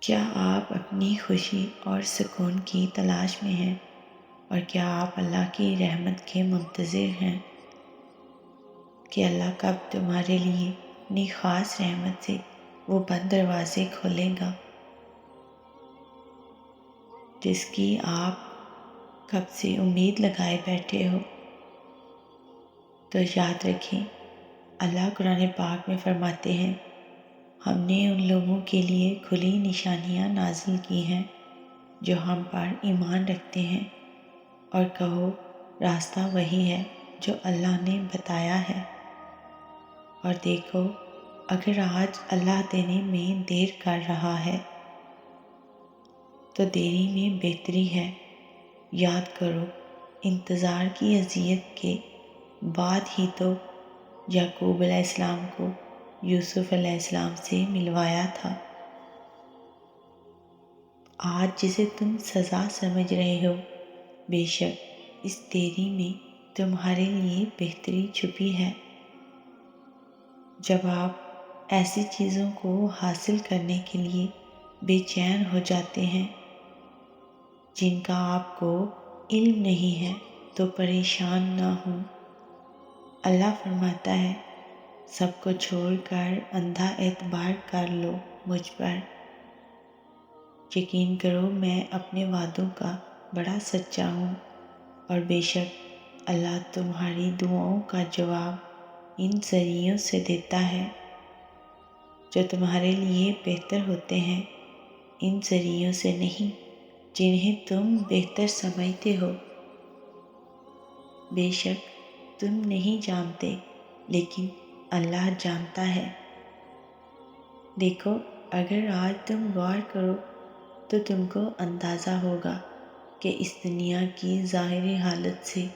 کیا آپ اپنی خوشی اور سکون کی تلاش میں ہیں؟ اور کیا آپ اللہ کی رحمت کے منتظر ہیں کہ اللہ کب تمہارے لیے اپنی خاص رحمت سے وہ بند دروازے کھولے گا جس کی آپ کب سے امید لگائے بیٹھے ہو؟ تو یاد رکھیں، اللہ قرآن پاک میں فرماتے ہیں، ہم نے ان لوگوں کے لیے کھلی نشانیاں نازل کی ہیں جو ہم پر ایمان رکھتے ہیں، اور کہو راستہ وہی ہے جو اللہ نے بتایا ہے۔ اور دیکھو، اگر آج اللہ دینے میں دیر کر رہا ہے تو دیری میں بہتری ہے۔ یاد کرو، انتظار کی اذیت کے بعد ہی تو یعقوب علیہ السلام کو یوسف علیہ السلام سے ملوایا تھا۔ آج جسے تم سزا سمجھ رہے ہو، بے شک اس دیری میں تمہارے لیے بہتری چھپی ہے۔ جب آپ ایسی چیزوں کو حاصل کرنے کے لیے بے چین ہو جاتے ہیں جن کا آپ کو علم نہیں ہے تو پریشان نہ ہوں۔ اللہ فرماتا ہے، سب کو چھوڑ کر اندھا اعتبار کر لو مجھ پر۔ یقین کرو میں اپنے وعدوں کا بڑا سچا ہوں، اور بے شک اللہ تمہاری دعاؤں کا جواب ان ذریعوں سے دیتا ہے جو تمہارے لیے بہتر ہوتے ہیں، ان ذریعوں سے نہیں جنہیں تم بہتر سمجھتے ہو۔ بے شک تم نہیں جانتے، لیکن اللہ جانتا ہے۔ دیکھو، اگر آج تم غور کرو تو تم کو اندازہ ہوگا کہ اس دنیا کی ظاہری حالت سے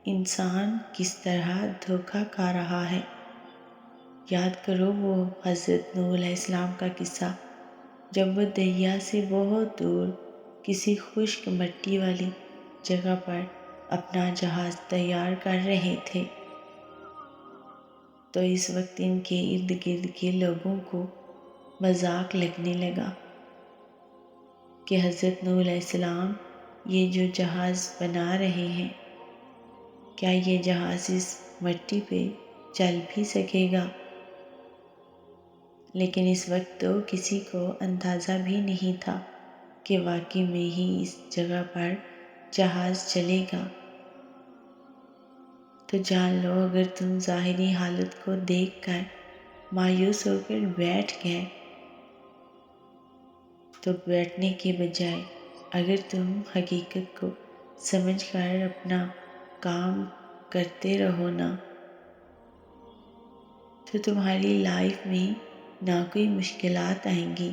انسان کس طرح دھوکہ کھا رہا ہے۔ یاد کرو وہ حضرت نوح علیہ السلام کا قصہ، جب وہ دریا سے بہت دور کسی خشک مٹی والی جگہ پر اپنا جہاز تیار کر رہے تھے تو اس وقت ان کے ارد گرد کے لوگوں کو مذاق لگنے لگا کہ حضرت نوح علیہ السلام یہ جو جہاز بنا رہے ہیں، کیا یہ جہاز اس مٹی پہ چل بھی سکے گا؟ لیکن اس وقت تو کسی کو اندازہ بھی نہیں تھا کہ واقعی میں ہی اس جگہ پر جہاز چلے گا۔ تو جان لو، اگر تم ظاہری حالت کو دیکھ کر مایوس ہو کر بیٹھ گئے تو بیٹھنے کے بجائے اگر تم حقیقت کو سمجھ کر اپنا کام کرتے رہو نا، تو تمہاری لائف میں نہ کوئی مشکلات آئیں گی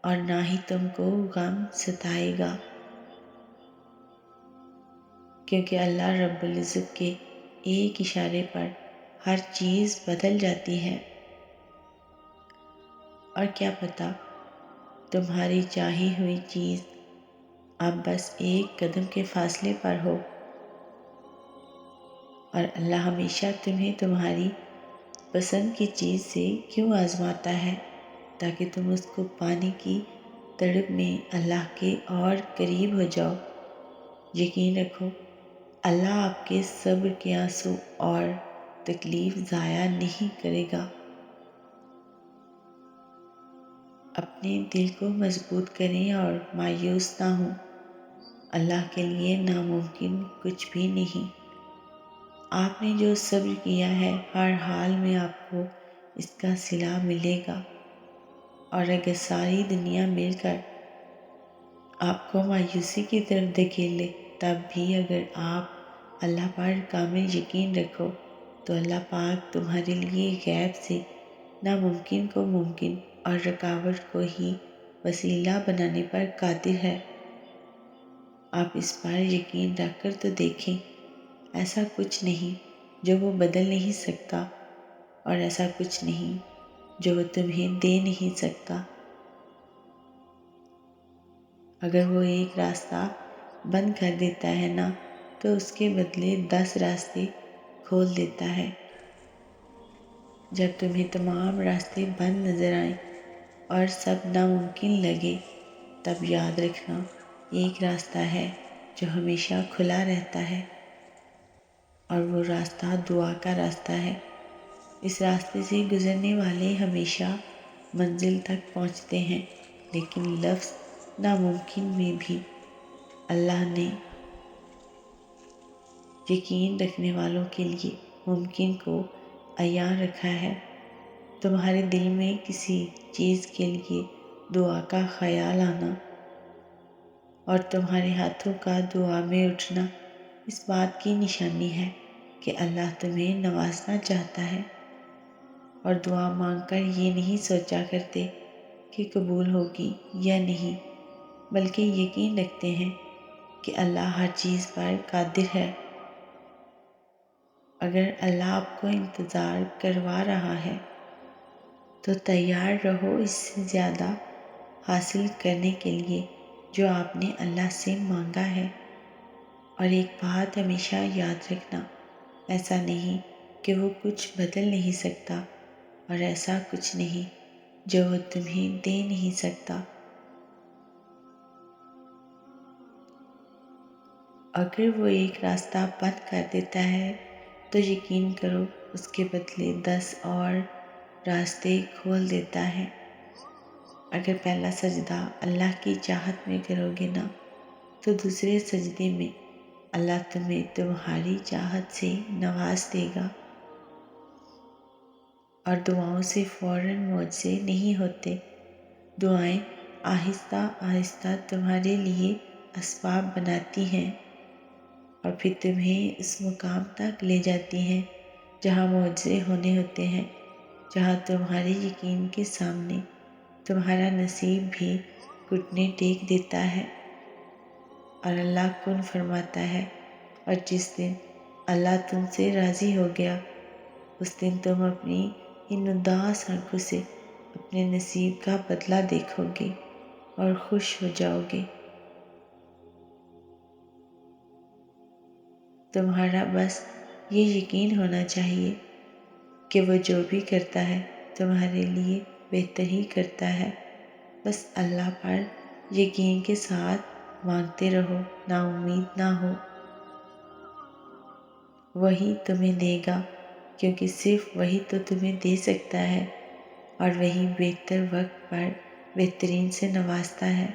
اور نہ ہی تم کو غم ستائے گا، کیونکہ اللہ رب العزت کے ایک اشارے پر ہر چیز بدل جاتی ہے۔ اور کیا پتہ تمہاری چاہی ہوئی چیز اب بس ایک قدم کے فاصلے پر ہو، اور اللہ ہمیشہ تمہیں تمہاری پسند کی چیز سے کیوں آزماتا ہے؟ تاکہ تم اس کو پانے کی تڑپ میں اللہ کے اور قریب ہو جاؤ۔ یقین رکھو، اللہ آپ کے صبر کے آنسو اور تکلیف ضائع نہیں کرے گا۔ اپنے دل کو مضبوط کریں اور مایوس نہ ہوں، اللہ کے لیے ناممکن کچھ بھی نہیں۔ آپ نے جو صبر کیا ہے، ہر حال میں آپ کو اس کا صلہ ملے گا، اور اگر ساری دنیا مل کر آپ کو مایوسی کی طرف دھکیلے تب بھی اگر آپ اللہ پر کامل یقین رکھو تو اللہ پاک تمہارے لیے غیب سے ناممکن کو ممکن اور رکاوٹ کو ہی وسیلہ بنانے پر قادر ہے۔ آپ اس پر یقین رکھ کر تو دیکھیں، ایسا کچھ نہیں جو وہ بدل نہیں سکتا، اور ایسا کچھ نہیں جو وہ تمہیں دے نہیں سکتا۔ اگر وہ ایک راستہ بند کر دیتا ہے نا، تو اس کے بدلے 10 راستے کھول دیتا ہے۔ جب تمہیں تمام راستے بند نظر آئیں اور سب ناممکن لگے، تب یاد رکھنا ایک راستہ ہے جو ہمیشہ کھلا رہتا ہے، اور وہ راستہ دعا کا راستہ ہے۔ اس راستے سے گزرنے والے ہمیشہ منزل تک پہنچتے ہیں، لیکن لفظ ناممکن میں بھی اللہ نے یقین رکھنے والوں کے لیے ممکن کو عیاں رکھا ہے۔ تمہارے دل میں کسی چیز کے لیے دعا کا خیال آنا اور تمہارے ہاتھوں کا دعا میں اٹھنا اس بات کی نشانی ہے کہ اللہ تمہیں نوازنا چاہتا ہے، اور دعا مانگ کر یہ نہیں سوچا کرتے کہ قبول ہوگی یا نہیں، بلکہ یقین رکھتے ہیں کہ اللہ ہر چیز پر قادر ہے۔ اگر اللہ آپ کو انتظار کروا رہا ہے تو تیار رہو اس سے زیادہ حاصل کرنے کے لیے جو آپ نے اللہ سے مانگا ہے۔ اور ایک بات ہمیشہ یاد رکھنا، ایسا نہیں کہ وہ کچھ بدل نہیں سکتا، اور ایسا کچھ نہیں جو وہ تمہیں دے نہیں سکتا۔ اگر وہ ایک راستہ بند کر دیتا ہے تو یقین کرو اس کے بدلے 10 اور راستے کھول دیتا ہے۔ اگر پہلا سجدہ اللہ کی چاہت میں کرو گے نا، تو دوسرے سجدے میں اللہ تمہیں تمہاری چاہت سے نواز دے گا، اور دعاؤں سے فوراً معجزے نہیں ہوتے۔ دعائیں آہستہ آہستہ تمہارے لیے اسباب بناتی ہیں، اور پھر تمہیں اس مقام تک لے جاتی ہیں جہاں معجزے ہونے ہوتے ہیں، جہاں تمہارے یقین کے سامنے تمہارا نصیب بھی گھٹنے ٹیک دیتا ہے، اور اللہ کن فرماتا ہے۔ اور جس دن اللہ تم سے راضی ہو گیا، اس دن تم اپنی ان اداس آنکھوں سے اپنے نصیب کا بدلہ دیکھو گے اور خوش ہو جاؤ گے۔ تمہارا بس یہ یقین ہونا چاہیے کہ وہ جو بھی کرتا ہے تمہارے لیے بہتر ہی کرتا ہے۔ بس اللہ پر یقین کے ساتھ مانگتے رہو، نا امید نہ ہو۔ وہی تمہیں دے گا، کیونکہ صرف وہی تو تمہیں دے سکتا ہے، اور وہی بہتر وقت پر بہترین سے نوازتا ہے۔